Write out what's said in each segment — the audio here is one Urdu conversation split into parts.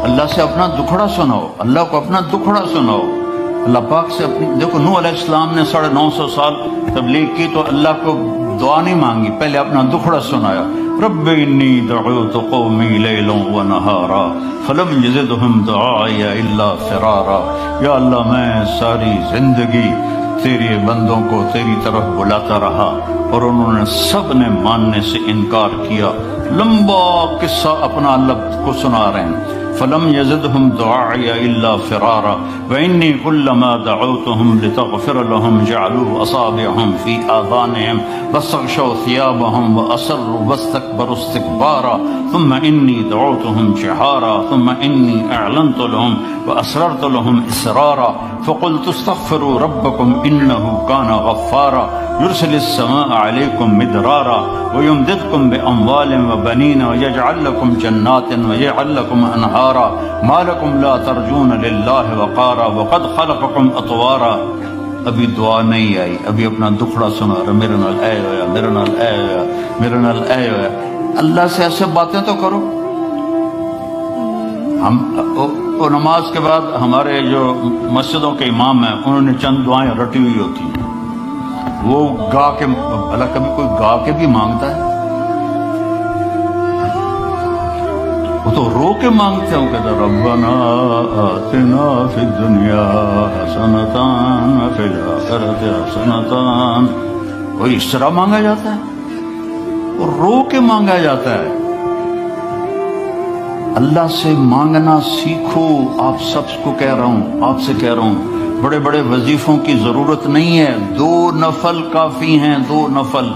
اللہ سے اپنا دکھڑا سناؤ، اللہ کو اپنا دکھڑا سناؤ، اللہ پاک سے اپنی. دیکھو نوح علیہ السلام نے 950 سال تبلیغ کی تو اللہ کو دعا نہیں مانگی، پہلے اپنا دکھڑا سنایا. رب انی دعوت قومی لیلا ونہارا فلم یزدہم دعائی الا فرارا. یا اللہ میں ساری زندگی تیری بندوں کو تیری طرف بلاتا رہا اور انہوں نے سب نے ماننے سے انکار کیا. لمبا قصہ اپنا اللہ کو سنا رہے ہیں. فلم یزدہم دعائی الا فرارا وانی کلما دعوتہم لتغفر لہم جعلوا اصابعہم فی آذانہم واستغشوا ثیابہم واسروا واستکبروا استکبارا ثم انی دعوتہم جہارا ثم انی اعلنت لہم واسررت لہم اسرارا فقلت استغفروا ربکم انہ کان غفارا یرسل السماء علیکم مدرارا ویمددکم باموال وبنین ویجعل لکم جنات ویجعل لکم انہارا ما لکم لا ترجون للہ وقارا وقد خلقکم اطوارا. ابھی دعا نہیں آئی، ابھی اپنا دکھڑا سنا رہا، میرے نال اے ہویا، میرے نال اے ہویا، میرے نال اے ہویا. اللہ سے ایسے باتیں تو کرو. ہم نماز کے بعد ہمارے جو مسجدوں کے امام ہیں انہوں نے چند دعائیں رٹی ہوئی ہوتی ہیں، وہ گا کے، اللہ کبھی کوئی گا کے بھی مانگتا ہے؟ وہ تو رو کے مانگتے ہیں، وہ کہتا ہے ربنا آتنا فی الدنیا حسنۃ وفی الآخرۃ حسنۃ. وہ اس طرح مانگا جاتا ہے، وہ رو کے مانگا جاتا ہے. اللہ سے مانگنا سیکھو. آپ سب کو کہہ رہا ہوں، آپ سے کہہ رہا ہوں، بڑے بڑے وظیفوں کی ضرورت نہیں ہے، 2 نفل کافی ہیں. 2 نفل،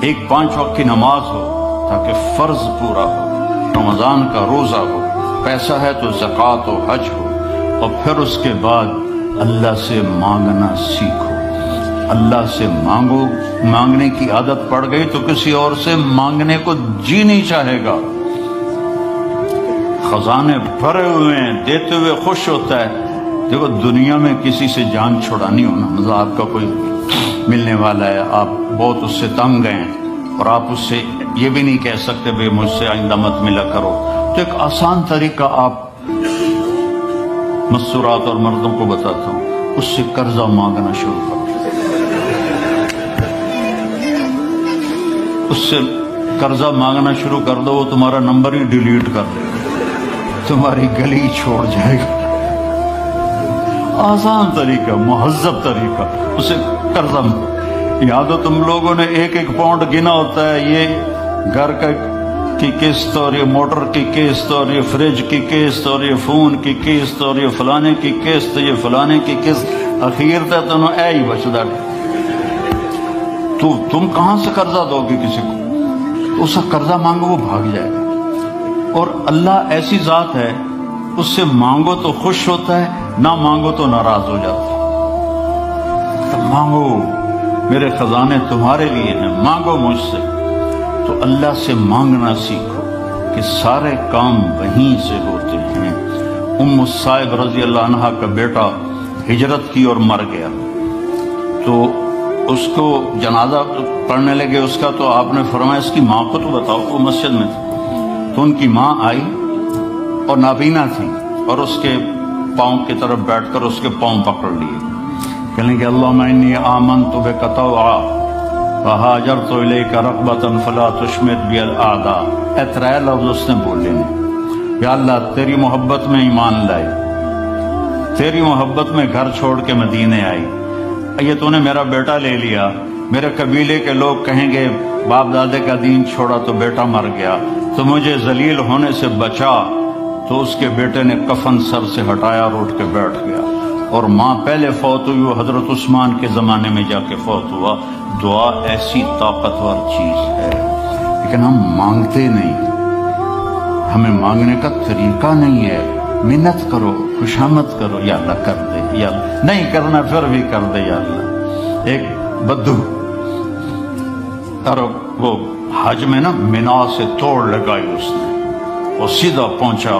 ایک 5 وقت کی نماز ہو تاکہ فرض پورا ہو، رمضان کا روزہ ہو، پیسہ ہے تو زکوٰۃ و حج ہو، اور پھر اس کے بعد اللہ سے مانگنا سیکھو. اللہ سے مانگو. مانگنے کی عادت پڑ گئی تو کسی اور سے مانگنے کو جی نہیں چاہے گا. خزانے بھرے ہوئے ہیں، دیتے ہوئے خوش ہوتا ہے. دیکھو دنیا میں کسی سے جان چھڑانی ہونا، مطلب آپ کا کوئی ملنے والا ہے، آپ بہت اس سے تنگ گئے ہیں اور آپ اس سے یہ بھی نہیں کہہ سکتے بھئی مجھ سے آئندہ مت ملا کرو، تو ایک آسان طریقہ آپ مستورات اور مردوں کو بتاتا ہوں، اس سے قرضہ مانگنا شروع کرو. اس سے قرضہ مانگنا شروع کر دو، وہ تمہارا نمبر ہی ڈیلیٹ کر دے گا، تمہاری گلی چھوڑ جائے گا. آسان طریقہ، مہذب طریقہ، اسے قرضہ. یاد ہو تم لوگوں نے 1-1 پاؤنڈ گنا ہوتا ہے، یہ گھر کی قسط اور یہ موٹر کی قسط اور یہ فریج کی قسط اور یہ فون کی قسط اور یہ فلانے کی قسط، یہ فلانے کی قسط، اخیر تک تم اے ہی بچدا. تو تم کہاں سے قرضہ دو گے کسی کو؟ اس کا قرضہ مانگو، وہ بھاگ جائے گا. اور اللہ ایسی ذات ہے، اس سے مانگو تو خوش ہوتا ہے، نہ مانگو تو ناراض ہو جاتا ہے. تو مانگو، میرے خزانے تمہارے لیے ہیں، مانگو مجھ سے. تو اللہ سے مانگنا سیکھو کہ سارے کام وہیں سے ہوتے ہیں. الصائب رضی اللہ عنہ کا بیٹا ہجرت کی اور مر گیا، تو اس کو جنازہ پڑھنے لگے اس کا، تو آپ نے فرمایا اس کی ماں کو تو بتاؤ. وہ مسجد میں تھی تو ان کی ماں آئی اور نابینا تھی، اور اس کے پاؤں کی طرف بیٹھ کر اس کے پاؤں پکڑ لیے. کہنے کہ اللہم انی آمنت بک طوعا وہاجرت الیک رغبۃ فلا تشمت بی الاعداء. 3 لفظ اس نے بولے نہیں. یا اللہ تیری محبت میں ایمان لائی، تیری محبت میں گھر چھوڑ کے مدینے آئی. یہ تو نے میرا بیٹا لے لیا، میرے قبیلے کے لوگ کہیں گے باپ دادے کا دین چھوڑا تو بیٹا مر گیا، تو مجھے ذلیل ہونے سے بچا. تو اس کے بیٹے نے کفن سر سے ہٹایا اور اٹھ کے بیٹھ گیا. اور ماں پہلے فوت ہوئی، وہ حضرت عثمان کے زمانے میں جا کے فوت ہوا. دعا ایسی طاقتور چیز ہے، لیکن ہم مانگتے نہیں، ہمیں مانگنے کا طریقہ نہیں ہے. منت کرو، خوشامد کرو، یا اللہ کر دے، یا اللہ نہیں کرنا پھر بھی کر دے، یا اللہ. ایک بدو اور وہ حج میں نا منا سے توڑ لگائی اس نے، وہ سیدھا پہنچا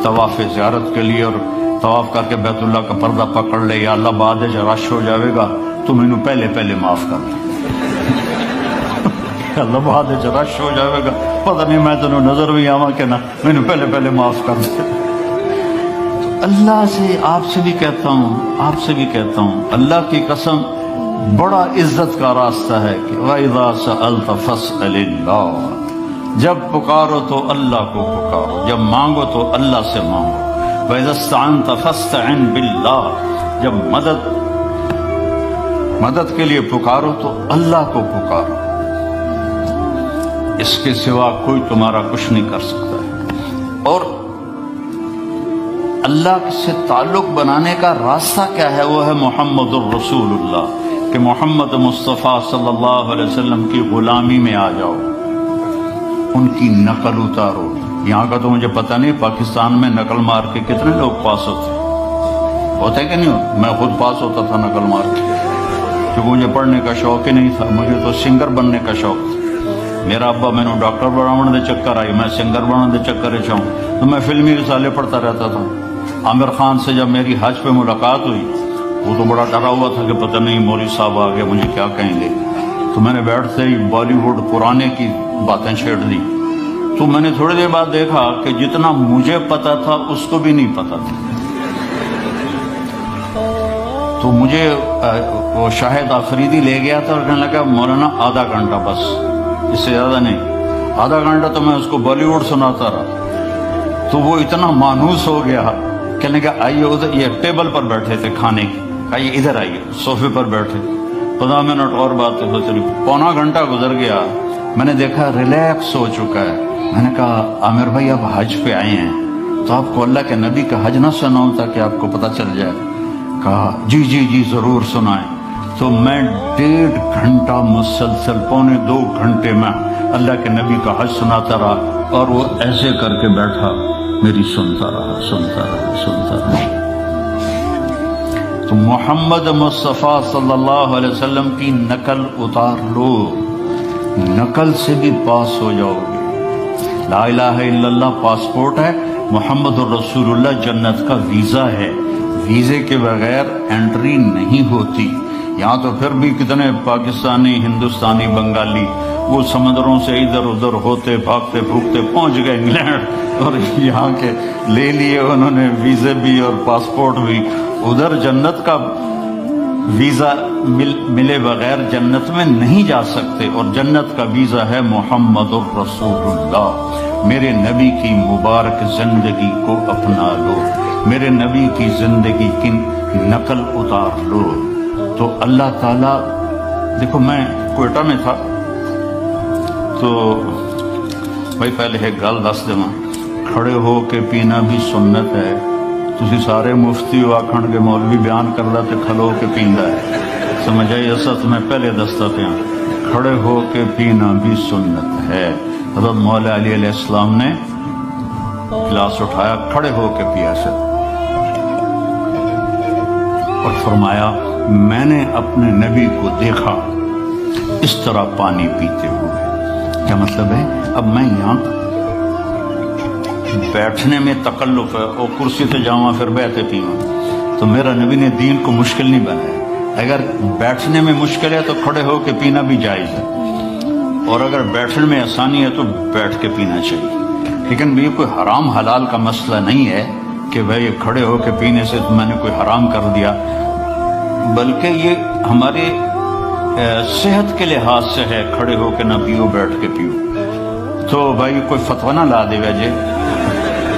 طواف زیارت کے لیے، اور طواف کر کے بیت اللہ کا پردہ پکڑ لے. یا اللہ بعد رش ہو جاوے گا تو مینو پہلے معاف کر دے. اللہ بعد رش ہو جاوے گا، پتہ نہیں میں تینوں نظر بھی آواں کہ نہ، مینو پہلے معاف کر دے. اللہ سے آپ سے بھی کہتا ہوں اللہ کی قسم بڑا عزت کا راستہ ہے کہ وَإِذَا سَأَلْتَ فَاسْأَلِ اللَّهَ، جب پکارو تو اللہ کو پکارو، جب مانگو تو اللہ سے مانگو۔ وَإِذَا اسْتَعَنْتَ فَاسْتَعِنْ بِاللَّهِ، جب مدد کے لیے پکارو تو اللہ کو پکارو، اس کے سوا کوئی تمہارا کچھ نہیں کر سکتا ہے۔ اور اللہ سے تعلق بنانے کا راستہ کیا ہے؟ وہ ہے محمد الرسول اللہ، کہ محمد مصطفیٰ صلی اللہ علیہ وسلم کی غلامی میں آ جاؤ، ان کی نقل اتارو۔ یہاں کا تو مجھے پتہ نہیں پاکستان میں نقل مار کے کتنے لوگ پاس ہوتے کہ نہیں ہوتے؟ میں خود پاس ہوتا تھا نقل مار کے، کیونکہ مجھے پڑھنے کا شوق ہی نہیں تھا، مجھے تو سنگر بننے کا شوق تھا۔ میرا ابا میں نے ڈاکٹر بنانے دے چکر آئی، میں سنگر بنانے دے چکر چاہوں تو میں فلمی رسالے پڑھتا رہتا تھا۔ عامر خان سے جب میری حج پہ ملاقات ہوئی، وہ تو بڑا ڈرا ہوا تھا کہ پتہ نہیں مولوی صاحب آگے مجھے کیا کہیں گے، تو میں نے بیٹھتے ہی بالی ووڈ پرانے کی باتیں چھیڑ دی۔ تو میں نے تھوڑی دیر بعد دیکھا کہ جتنا مجھے پتا تھا اس کو بھی نہیں پتا تھا۔ تو مجھے وہ شاہد آفریدی لے گیا تھا اور کہنے لگا مولانا آدھا گھنٹہ بس، اس سے زیادہ نہیں۔ آدھا گھنٹہ تو میں اس کو بالی ووڈ سناتا رہا، تو وہ اتنا مانوس ہو گیا، کہنے لگا آئیے ادھر، یہ ٹیبل پر بیٹھے تھے کھانے کی، آئیے ادھر آئیے، صوفے پر بیٹھے، 15 منٹ اور باتیں ہوتی رہی، پونا گھنٹہ گزر گیا، میں نے دیکھا ریلیکس ہو چکا ہے۔ میں نے کہا عامر بھائی آپ حج پہ آئے ہیں تو آپ کو اللہ کے نبی کا حج نہ سناؤں تاکہ آپ کو پتہ چل جائے؟ کہا جی ضرور سنائیں۔ تو میں 1.5 گھنٹہ مسلسل، 1.25 گھنٹے میں اللہ کے نبی کا حج سناتا رہا، اور وہ ایسے کر کے بیٹھا، میری سنتا رہا۔ تو محمد مصطفیٰ صلی اللہ علیہ وسلم کی نقل اتار لو، نقل سے بھی پاس ہو جاؤ گے۔ لا الہ الا اللہ پاسپورٹ ہے، محمد الرسول اللہ جنت کا ویزا ہے، ویزے کے بغیر انٹری نہیں ہوتی۔ یہاں تو پھر بھی کتنے پاکستانی، ہندوستانی، بنگالی وہ سمندروں سے ادھر ادھر ہوتے بھاگتے بھوکتے پہنچ گئے انگلینڈ، اور یہاں کے لے لیے انہوں نے ویزے بھی اور پاسپورٹ بھی۔ ادھر جنت کا ویزا ملے بغیر جنت میں نہیں جا سکتے، اور جنت کا ویزا ہے محمد الرسول اللہ۔ میرے نبی کی مبارک زندگی کو اپنا لو، میرے نبی کی زندگی کی نقل اتار لو، تو اللہ تعالیٰ۔ دیکھو میں کوئٹہ میں تھا، تو بھائی پہلے ایک گل دس دوں، کھڑے ہو کے پینا بھی سنت ہے۔ تسی سارے مفتی ہو آکھن کے مولوی بیان کردا تے کھلو کے پیندا ہے، سمجھ آئی؟ ایسا تو میں پہلے دستا پیا، کھڑے ہو کے پینا بھی سنت ہے۔ حضرت مولا علی علیہ السلام نے گلاس اٹھایا، کھڑے ہو کے پیا سے، اور فرمایا میں نے اپنے نبی کو دیکھا اس طرح پانی پیتے ہوئے۔ کیا مطلب ہے؟ اب میں یہاں بیٹھنے میں تکلف ہے، اور کرسی سے جاؤں پھر بیٹھے پیوں، تو میرا نبی نے دین کو مشکل نہیں بنایا۔ اگر بیٹھنے میں مشکل ہے تو کھڑے ہو کے پینا بھی جائز ہے، اور اگر بیٹھنے میں آسانی ہے تو بیٹھ کے پینا چاہیے۔ لیکن یہ کوئی حرام حلال کا مسئلہ نہیں ہے کہ بھائی کھڑے ہو کے پینے سے میں نے کوئی حرام کر دیا، بلکہ یہ ہمارے صحت کے لحاظ سے ہے، کھڑے ہو کے نہ پیو، بیٹھ کے پیو۔ تو بھائی کوئی فتویٰ نہ لا دے وجہ،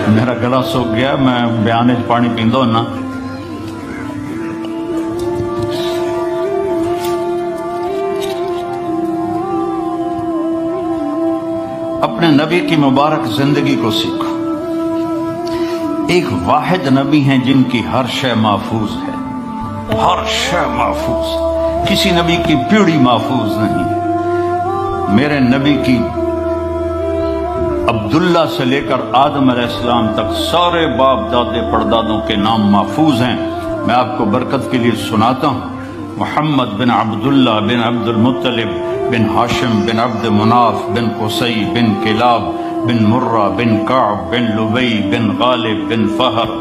میرا گلا سوکھ گیا، میں بیانے پانی پیندا ہونا۔ اپنے نبی کی مبارک زندگی کو سیکھو۔ ایک واحد نبی ہیں جن کی ہر شے محفوظ ہے، ہر شے محفوظ، کسی نبی کی پیڑھی محفوظ نہیں۔ میرے نبی کی عبداللہ سے لے کر آدم علیہ السلام تک سارے باپ دادے پردادوں کے نام محفوظ ہیں۔ میں آپ کو برکت کے لیے سناتا ہوں۔ محمد بن عبداللہ بن عبد المطلب بن ہاشم بن عبد مناف بن قصی بن کلاب بن مرہ بن کعب بن لبی بن غالب بن فہر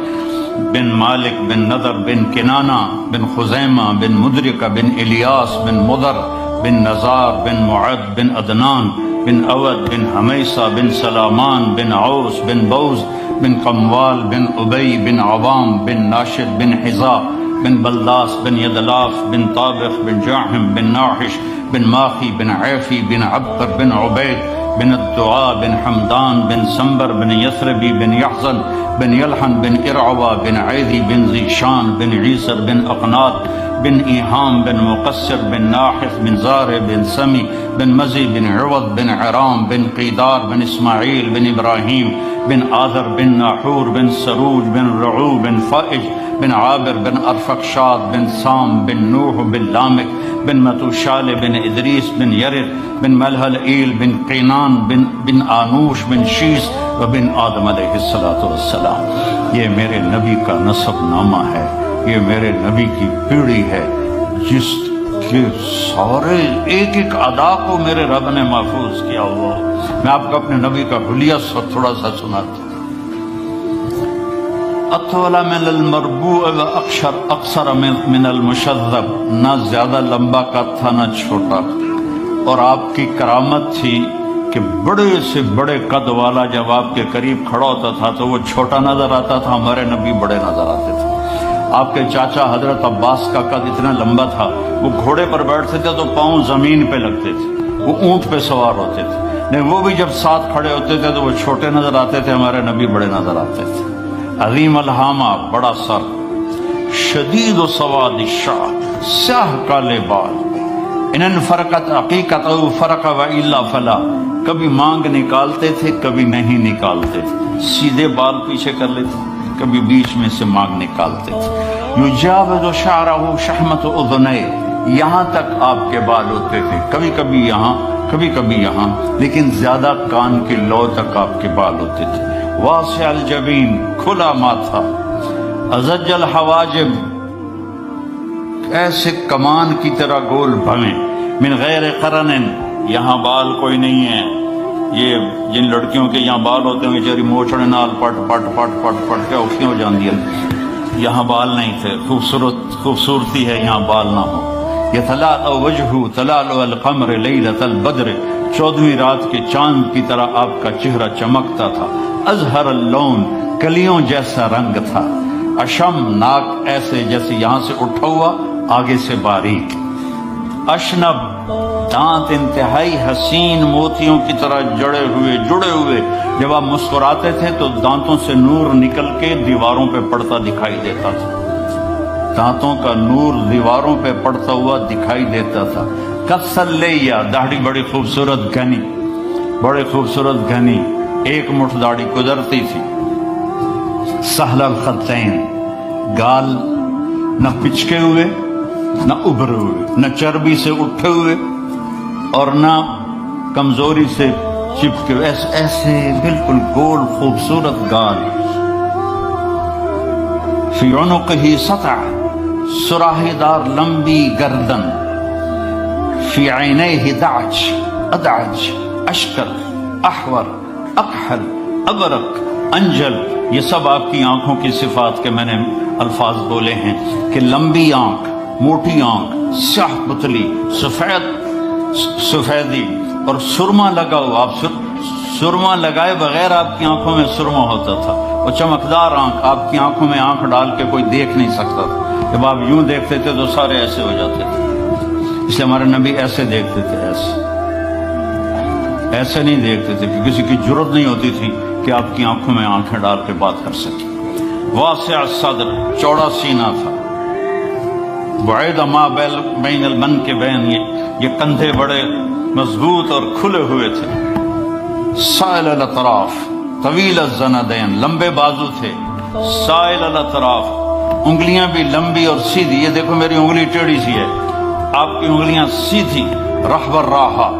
بن مالک بن نضر بن کنانہ بن خزیمہ بن مدرکہ بن الیاس بن مضر بن نزار بن معد بن عدنان بن اود بن حمیصہ بن سلامان بن عوس بن بوز بن قموال بن ابی بن عوام بن ناشد بن حذا بن بلداس بن یدلاف بن طابخ بن جاحم بن ناحش بن ماخی بن عیفی بن عبر بن عبید بن الدعاء بن حمدان بن سنبر بن یثربی بن یحزن بن یلحن بن ارعوا بن عیدی بن ذیشان بن عیسر بن اقنات بن ایحام بن مقصر بن ناحث بن زار بن سمی بن مزی بن عوض بن عرام بن قیدار بن اسماعیل بن ابراہیم بن آذر بن ناحور بن سروج بن رعو بن فائج بن عابر بن ارفقشاد بن سام بن نوح بن لامک بن متوشال بن ادریس بن یرر بن ملحلئیل بن قینان بن آنوش بن شیس و بن آدم علیہ السلام۔ یہ میرے نبی کا نسب نامہ ہے، یہ میرے نبی کی پیڑھی ہے، جس کے سارے ایک ایک ادا کو میرے رب نے محفوظ کیا ہوا۔ میں آپ کو اپنے نبی کا حلیہ تھوڑا سا سناتا ہوں۔ اطول من المربوع و اقصر من المشذب، نہ زیادہ لمبا قد تھا نہ چھوٹا، اور آپ کی کرامت تھی کہ بڑے سے بڑے قد والا جب آپ کے قریب کھڑا ہوتا تھا تو وہ چھوٹا نظر آتا تھا، ہمارے نبی بڑے نظر آتے تھے۔ آپ کے چاچا حضرت عباس کا قد اتنا لمبا تھا، وہ گھوڑے پر بیٹھتے تھے تو پاؤں زمین پہ لگتے تھے، وہ اونٹ پہ سوار ہوتے تھے، لیکن وہ بھی جب ساتھ کھڑے ہوتے تھے تو وہ چھوٹے نظر آتے تھے، ہمارے نبی بڑے نظر آتے تھے۔ عظیم الہامہ، بڑا سر، شدید و سواد الشعر، سیاہ کالے بال، ان فرقت عقیقت او فرق و الا فلا، کبھی مانگ نکالتے تھے کبھی نہیں نکالتے تھے، سیدھے بال پیچھے کر لیتے، کبھی بیچ میں سے مانگ نکالتے تھے۔ یجاوز شعرہ شحمت اذنیہ، یہاں تک آپ کے بال ہوتے تھے، کبھی کبھی یہاں کبھی کبھی یہاں، لیکن زیادہ کان کی لو تک آپ کے بال ہوتے تھے۔ واسع الجبین، کھلا ماتھا، ازج الحواجب، ایسے کمان کی طرح گول بھویں، من غیر قرن، یہاں بال کوئی نہیں ہے۔ یہ جن لڑکیوں کے یہاں بال ہوتے ہیں بیچاری موچڑے نال پٹ پٹ پٹ پٹ پٹ کے اٹھتی ہو جاندی ہے، یہاں بال نہیں تھے۔ خوبصورتی ہے یہاں بال نہ ہو۔ یتلألأ وجہہ تلألؤ القمر لیلۃ البدر، 14ویں رات کے چاند کی طرح آپ کا چہرہ چمکتا تھا۔ ازہر اللون، کلیوں جیسا رنگ تھا۔ اشم، ناک ایسے جیسے یہاں سے اٹھا ہوا آگے سے باریک۔ اشنب، دانت انتہائی حسین موتیوں کی طرح جڑے ہوئے، جب آپ مسکراتے تھے تو دانتوں سے نور نکل کے دیواروں پہ پڑتا دکھائی دیتا تھا، دانتوں کا نور دیواروں پہ پڑتا ہوا دکھائی دیتا تھا۔ کسلیہ، داڑھی بڑی خوبصورت گھنی، بڑے خوبصورت گھنی، ایک مٹھ داڑھی گزرتی تھی۔ سہل الخدین، گال نہ پچکے ہوئے نہ ابھرے ہوئے، نہ چربی سے اٹھے ہوئے اور نہ کمزوری سے چپکے ہوئے، ایسے بالکل گول خوبصورت گال۔ فی عنقہ سطع، سراہی دار لمبی گردن۔ فی عینیہ دعج، ادعج، اشکر، احور، اکحل، ابرق، انجل، یہ سب آپ کی آنکھوں کی صفات کے میں نے الفاظ بولے ہیں کہ لمبی آنکھ، موٹی آنکھ، سیاہ پتلی، سفیدی اور سرما لگا ہوا۔ آپ سرما لگائے بغیر آپ کی آنکھوں میں سرما ہوتا تھا، اور چمکدار آنکھ، آپ کی آنکھوں میں آنکھ ڈال کے کوئی دیکھ نہیں سکتا تھا، جب آپ یوں دیکھتے تھے تو سارے ایسے ہو جاتے تھے، اس لیے ہمارے نبی ایسے دیکھتے تھے، ایسے نہیں دیکھتے تھے کہ کسی کی جرت نہیں ہوتی تھی کہ آپ کی آنکھوں میں آنکھیں ڈال کے بات کر سکے۔ واسع الصدر، چوڑا سینہ تھا۔ بعید ما بین المنکبین، یہ کندھے بڑے مضبوط اور کھلے ہوئے تھے۔ سائل الاطراف، طویل الزندین، لمبے بازو تھے۔ سائل الاطراف، انگلیاں بھی لمبی اور سیدھی، یہ دیکھو میری انگلی ٹیڑھی سی ہے، آپ کی انگلیاں سیدھی۔ رحب الراحہ،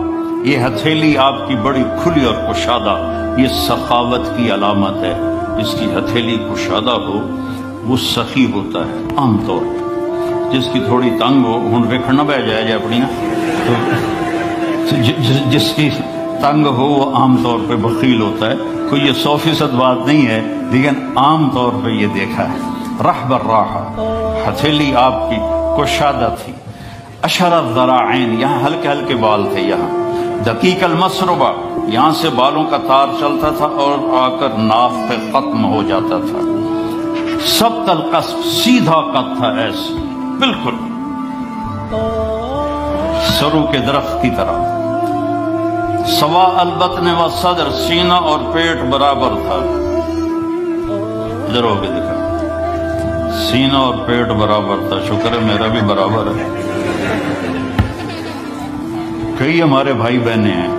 یہ ہتھیلی آپ کی بڑی کھلی اور کشادہ، یہ سخاوت کی علامت ہے۔ جس کی ہتھیلی کشادہ ہو وہ سخی ہوتا ہے عام طور پر، جس کی تھوڑی تنگ ہو، ہن ویکھنا بہ جائے جائے اپنی، تو جس کی تنگ ہو وہ عام طور پہ بخیل ہوتا ہے۔ کوئی یہ 100% بات نہیں ہے، لیکن عام طور پہ یہ دیکھا ہے۔ رحب الراحہ، ہتھیلی آپ کی کشادہ تھی۔ اشر الذراعین، یہاں ہلکے ہلکے بال تھے یہاں۔ دقیق المسربہ، یہاں سے بالوں کا تار چلتا تھا اور آ کر ناف پہ ختم ہو جاتا تھا. سبط القصب، سیدھا قد تھا، ایسے بالکل سرو کے درخت کی طرح. سوا البطن و صدر، سینہ اور پیٹ برابر تھا. ادھر ہو کے دکھا، سینہ اور پیٹ برابر تھا. شکر ہے میرا بھی برابر ہے. کئی ہمارے بھائی بہنیں ہیں،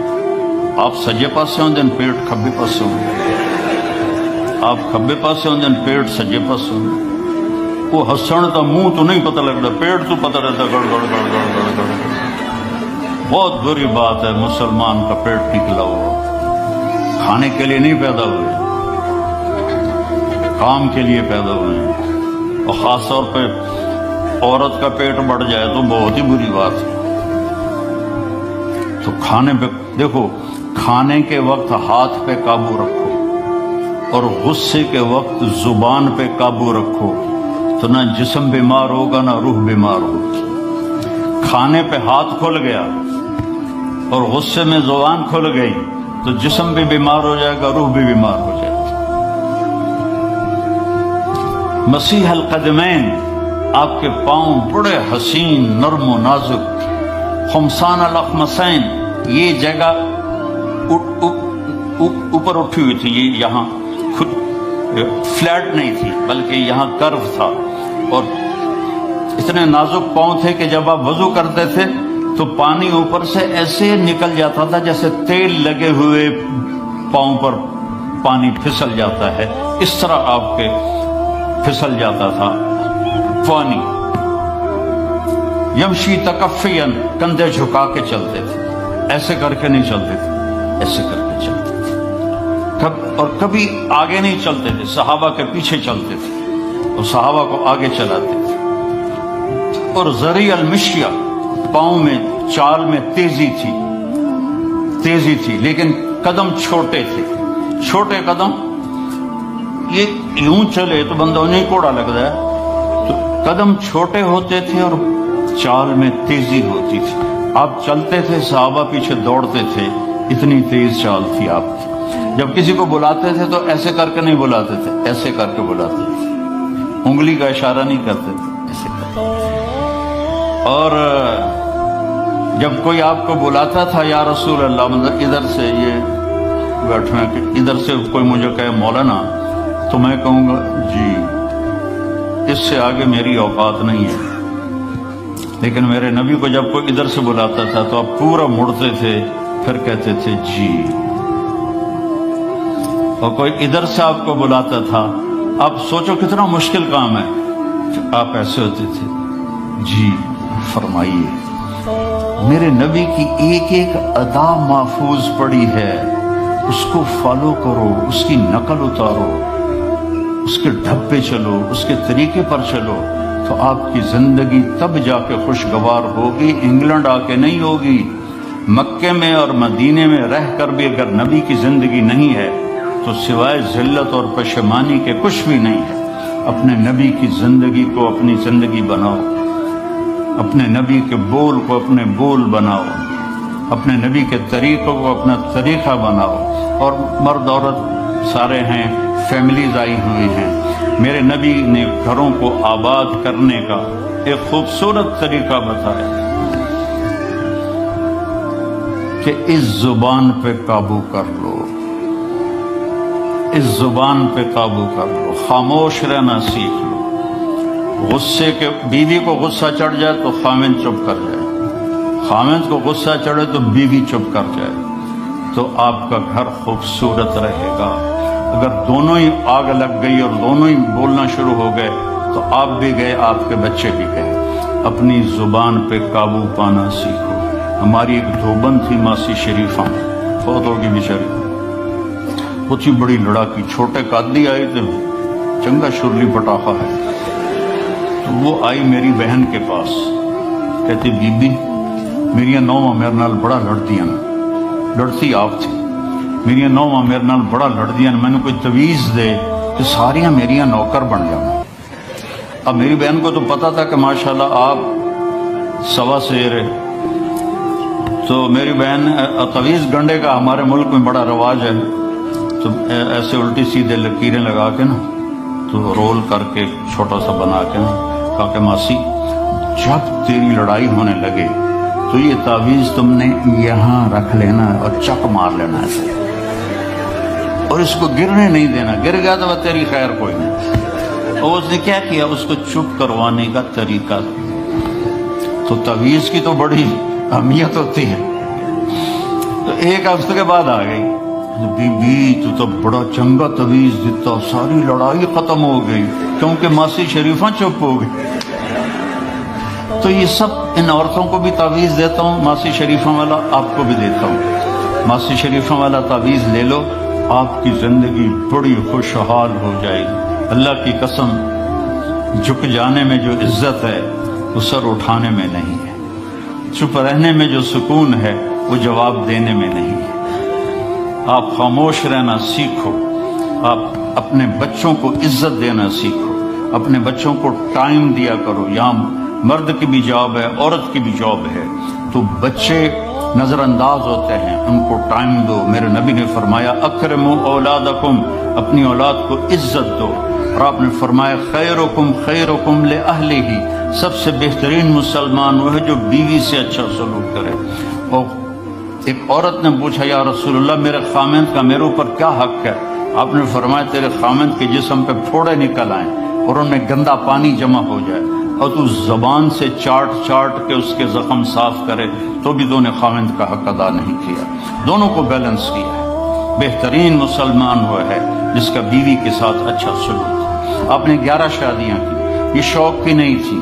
آپ سجے پاسے ہوں دن پیٹ کھبے پاسے ہوں، آپ کھبے پاسے ہوں دن پیٹ سجے پاسے ہوں. وہ ہسن تو منہ تو نہیں پتہ لگتا، پیٹ تو پتہ رہتا گڑ گڑ گڑ گڑ گڑ گڑ. بہت بری بات ہے مسلمان کا پیٹ نکلا ہوا. کھانے کے لیے نہیں پیدا ہوئے، کام کے لیے پیدا ہوئے ہیں. اور خاص طور پہ عورت کا پیٹ بڑھ جائے تو بہت ہی بری بات ہے. تو کھانے پہ دیکھو، کھانے کے وقت ہاتھ پہ قابو رکھو اور غصے کے وقت زبان پہ قابو رکھو، تو نہ جسم بیمار ہوگا نہ روح بیمار ہوگی. کھانے پہ ہاتھ کھل گیا اور غصے میں زبان کھل گئی تو جسم بھی بیمار ہو جائے گا، روح بھی بیمار ہو جائے گا. مسیح القدمین، آپ کے پاؤں بڑے حسین نرم و نازک. خمسان الاخمسین، یہ جگہ اوپر اٹھی ہوئی تھی، یہ یہاں فلیٹ نہیں تھی بلکہ یہاں کرو تھا. اور اتنے نازک پاؤں تھے کہ جب آپ وضو کرتے تھے تو پانی اوپر سے ایسے نکل جاتا تھا جیسے تیل لگے ہوئے پاؤں پر پانی پھسل جاتا ہے، اس طرح آپ کے پھسل جاتا تھا پانی. یمشی تکفین، کندھے جھکا کے چلتے تھے، ایسے کر کے نہیں چلتے تھے، ایسے کر کے چلتے تھے. اور کبھی آگے نہیں چلتے تھے، صحابہ کے پیچھے چلتے تھے اور صحابہ کو آگے چلاتے تھے. اور ذریع المشیہ، پاؤں میں چال میں تیزی تھی لیکن قدم چھوٹے تھے. چھوٹے قدم، یہ یوں چلے تو بندہ انہیں کوڑا لگتا ہے، تو قدم چھوٹے ہوتے تھے اور چال میں تیزی ہوتی تھی. آپ چلتے تھے، صحابہ پیچھے دوڑتے تھے، اتنی تیز چال تھی آپ کی. جب کسی کو بلاتے تھے تو ایسے کر کے نہیں بلاتے تھے، ایسے کر کے بلاتے تھے، انگلی کا اشارہ نہیں کرتے تھے، ایسے کرتے. اور جب کوئی آپ کو بلاتا تھا یا رسول اللہ، مطلب ادھر سے یہ بیٹھنا کہ ادھر سے کوئی مجھے کہے مولانا، تو میں کہوں گا جی، اس سے آگے میری اوقات نہیں ہے. لیکن میرے نبی کو جب کوئی ادھر سے بلاتا تھا تو آپ پورا مڑتے تھے، پھر کہتے تھے جی. اور کوئی ادھر سے آپ کو بلاتا تھا، آپ سوچو کتنا مشکل کام ہے، آپ ایسے ہوتے تھے جی فرمائیے. میرے نبی کی ایک ایک ادا محفوظ پڑی ہے، اس کو فالو کرو، اس کی نقل اتارو، اس کے ڈھب پہ چلو، اس کے طریقے پر چلو، تو آپ کی زندگی تب جا کے خوشگوار ہوگی، انگلینڈ آ کے نہیں ہوگی. مکے میں اور مدینے میں رہ کر بھی اگر نبی کی زندگی نہیں ہے تو سوائے ذلت اور پشیمانی کے کچھ بھی نہیں ہے. اپنے نبی کی زندگی کو اپنی زندگی بناؤ، اپنے نبی کے بول کو اپنے بول بناؤ، اپنے نبی کے طریقوں کو اپنا طریقہ بناؤ. اور مرد عورت سارے ہیں، فیملیز آئی ہوئی ہیں. میرے نبی نے گھروں کو آباد کرنے کا ایک خوبصورت طریقہ بتایا کہ اس زبان پہ قابو کر لو، اس زبان پہ قابو کر لو، خاموش رہنا سیکھ لو. غصے کے، بیوی کو غصہ چڑھ جائے تو خامند چپ کر جائے، خامند کو غصہ چڑھے تو بیوی چپ کر جائے، تو آپ کا گھر خوبصورت رہے گا. اگر دونوں ہی آگ لگ گئی اور دونوں ہی بولنا شروع ہو گئے تو آپ بھی گئے، آپ کے بچے بھی گئے. اپنی زبان پہ قابو پانا سیکھو. ہماری ایک دھوبن تھی ماسی شریفہ، فوت ہوگی بیچاری، بہت ہی بڑی لڑاکی، چھوٹے قادی آئے تھے، چنگا شرلی پٹاخہ ہے. تو وہ آئی میری بہن کے پاس، کہتی بی بی میری نوواں میرے نال بڑا لڑدیاں، لڑتی آپ تھی، میری نوواں میرے نال بڑا لڑدیاں، میں نے کوئی تویز دے کہ ساریاں میریاں نوکر بن جاؤں. اب میری بہن کو تو پتا تھا کہ ماشاءاللہ آپ سوا سیر ہے، تو میری بہن تویز گنڈے کا ہمارے ملک میں بڑا رواج ہے، تو ایسے الٹی سیدھے لکیریں لگا کے نا تو رول کر کے چھوٹا سا بنا کے نا کہا کہ ماسی جب تیری لڑائی ہونے لگے تو یہ تعویذ تم نے یہاں رکھ لینا اور چک مار لینا ایسے، اور اس کو گرنے نہیں دینا، گر گیا تو تیری خیر کوئی نہیں۔ اور اس نے کیا کیا، اس کو چپ کروانے کا طریقہ، تو تعویذ کی تو بڑی اہمیت ہوتی ہے۔ تو ایک ہفتے کے بعد آ گئی، بی بی تو بڑا چنگا تعویذ دیتا، ساری لڑائی ختم ہو گئی کیونکہ ماسی شریفہ چپ ہو گئی۔ تو یہ سب ان عورتوں کو بھی تعویذ دیتا ہوں، ماسی شریفہ والا آپ کو بھی دیتا ہوں۔ ماسی شریفہ والا تعویذ لے لو، آپ کی زندگی بڑی خوشحال ہو جائے گی۔ اللہ کی قسم، جھک جانے میں جو عزت ہے وہ سر اٹھانے میں نہیں ہے، چپ رہنے میں جو سکون ہے وہ جواب دینے میں نہیں ہے۔ آپ خاموش رہنا سیکھو، آپ اپنے بچوں کو عزت دینا سیکھو، اپنے بچوں کو ٹائم دیا کرو۔ یہاں مرد کی بھی جاب ہے، عورت کی بھی جاب ہے، تو بچے نظر انداز ہوتے ہیں، ان کو ٹائم دو۔ میرے نبی نے فرمایا اکرموا اولادکم، اپنی اولاد کو عزت دو، اور آپ نے فرمایا خیرکم خیرکم لأہلہ، سب سے بہترین مسلمان وہ ہے جو بیوی سے اچھا سلوک کرے۔ اور ایک عورت نے پوچھا یا رسول اللہ میرے خامند کا میرے اوپر کیا حق ہے؟ آپ نے فرمایا تیرے خامند کے جسم پہ پھوڑے نکل آئیں اور ان میں گندا پانی جمع ہو جائے، اور تو زبان سے چاٹ چاٹ کے اس کے زخم صاف کرے، تو بھی تو نے خامند کا حق ادا نہیں کیا۔ دونوں کو بیلنس کیا ہے۔ بہترین مسلمان وہ ہے جس کا بیوی کے ساتھ اچھا سلوک ہے۔ آپ نے 11 شادیاں کی، یہ شوق کی نہیں تھی،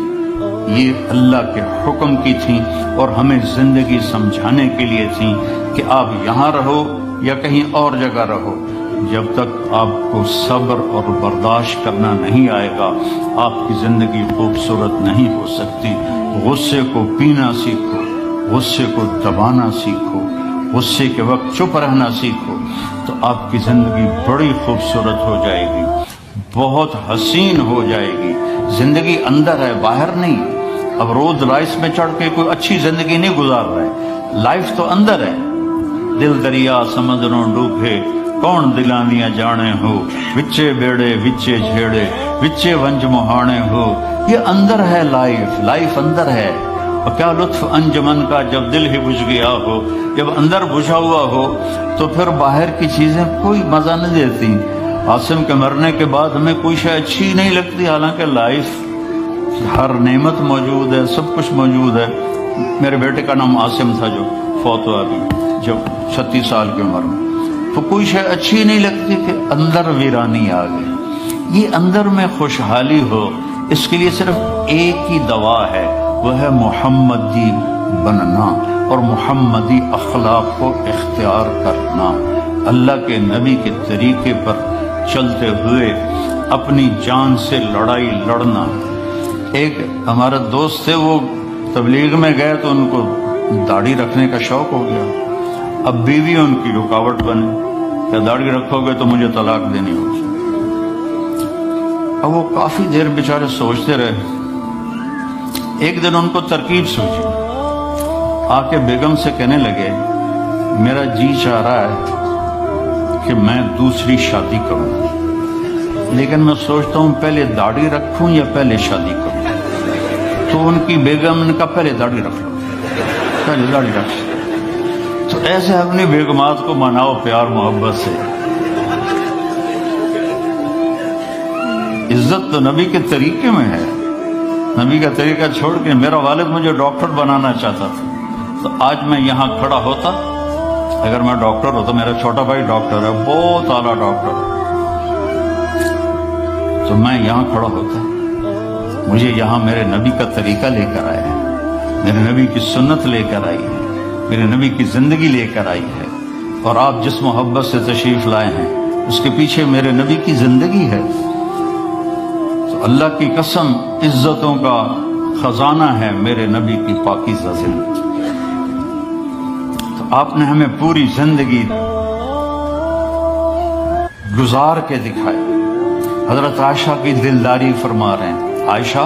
یہ اللہ کے حکم کی تھیں، اور ہمیں زندگی سمجھانے کے لیے تھیں کہ آپ یہاں رہو یا کہیں اور جگہ رہو، جب تک آپ کو صبر اور برداشت کرنا نہیں آئے گا آپ کی زندگی خوبصورت نہیں ہو سکتی۔ غصے کو پینا سیکھو، غصے کو دبانا سیکھو، غصے کے وقت چپ رہنا سیکھو، تو آپ کی زندگی بڑی خوبصورت ہو جائے گی، بہت حسین ہو جائے گی۔ زندگی اندر ہے، باہر نہیں۔ اب رولز رائس میں چڑھ کے کوئی اچھی زندگی نہیں گزار رہے، لائف تو اندر ہے۔ دل دریا سمندروں ڈوبے، کون دلانیاں جانے ہو، وچے بیڑے وچے جھیڑے، وچے ونج مہانے ہو۔ یہ اندر ہے، لائف اندر ہے۔ اور کیا لطف انجمن کا جب دل ہی بجھ گیا ہو، جب اندر بجھا ہوا ہو تو پھر باہر کی چیزیں کوئی مزہ نہیں دیتی۔ عاصم کے مرنے کے بعد ہمیں کوئی شے اچھی نہیں لگتی، حالانکہ لائف ہر نعمت موجود ہے، سب کچھ موجود ہے۔ میرے بیٹے کا نام عاصم تھا جو فوت ہوا ابھی جب 36 سال کی عمر میں، تو کوئی شے اچھی نہیں لگتی کہ اندر ویرانی آ گئی۔ یہ اندر میں خوشحالی ہو، اس کے لیے صرف ایک ہی دوا ہے، وہ ہے محمدی بننا اور محمدی اخلاق کو اختیار کرنا، اللہ کے نبی کے طریقے پر چلتے ہوئے اپنی جان سے لڑائی لڑنا۔ ایک ہمارا دوست تھے، وہ تبلیغ میں گئے تو ان کو داڑھی رکھنے کا شوق ہو گیا، اب بیوی ان کی رکاوٹ بنے کہ داڑھی رکھو گے تو مجھے طلاق دینی ہوگی۔ اب وہ کافی دیر بیچارے سوچتے رہے، ایک دن ان کو ترکیب سوچی، آ کے بیگم سے کہنے لگے میرا جی چاہ رہا ہے کہ میں دوسری شادی کروں، لیکن میں سوچتا ہوں پہلے داڑھی رکھوں یا پہلے شادی کروں۔ تو ان کی بیگم نے کہا پہلے داڑھی رکھ لو، پہلے داڑھی رکھ لو۔ تو ایسے اپنی بیگمات کو مناؤ پیار محبت سے۔ عزت تو نبی کے طریقے میں ہے، نبی کا طریقہ چھوڑ کے میرا والد مجھے ڈاکٹر بنانا چاہتا تھا، تو آج میں یہاں کھڑا ہوتا، اگر میں ڈاکٹر ہوتا، میرا چھوٹا بھائی ڈاکٹر ہے، بہت اعلیٰ ڈاکٹر، تو میں یہاں کھڑا ہوتا۔ مجھے یہاں میرے نبی کا طریقہ لے کر آیا ہے، میرے نبی کی سنت لے کر آئی ہے، میرے نبی کی زندگی لے کر آئی ہے، اور آپ جس محبت سے تشریف لائے ہیں اس کے پیچھے میرے نبی کی زندگی ہے۔ تو اللہ کی قسم عزتوں کا خزانہ ہے میرے نبی کی پاکیزہ زندگی۔ تو آپ نے ہمیں پوری زندگی گزار کے دکھائی۔ حضرت عائشہ کی دلداری فرما رہے ہیں، عائشہ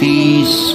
30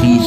30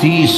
30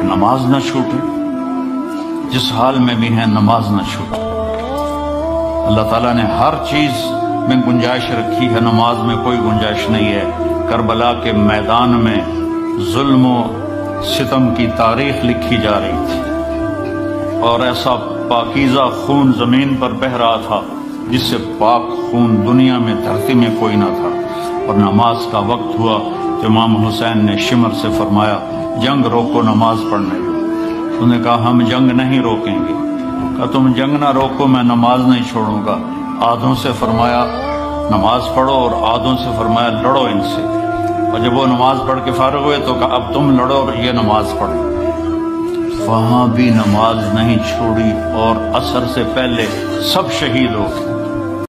ایک نماز نہ چھوٹے، جس حال میں بھی ہیں نماز نہ چھوٹے۔ اللہ تعالیٰ نے ہر چیز میں گنجائش رکھی ہے، نماز میں کوئی گنجائش نہیں ہے۔ کربلا کے میدان میں ظلم و ستم کی تاریخ لکھی جا رہی تھی، اور ایسا پاکیزہ خون زمین پر بہہ رہا تھا جس سے پاک خون دنیا میں دھرتی میں کوئی نہ تھا۔ اور نماز کا وقت ہوا تو امام حسین نے شمر سے فرمایا جنگ روکو، نماز پڑھنے دو۔ انہوں نے کہا ہم جنگ نہیں روکیں گے۔ کہا تم جنگ نہ روکو، میں نماز نہیں چھوڑوں گا۔ آدھوں سے فرمایا نماز پڑھو، اور آدھوں سے فرمایا لڑو ان سے۔ اور جب وہ نماز پڑھ کے فارغ ہوئے تو کہا اب تم لڑو اور یہ نماز پڑھو۔ وہاں بھی نماز نہیں چھوڑی، اور عصر سے پہلے سب شہید ہو گئے۔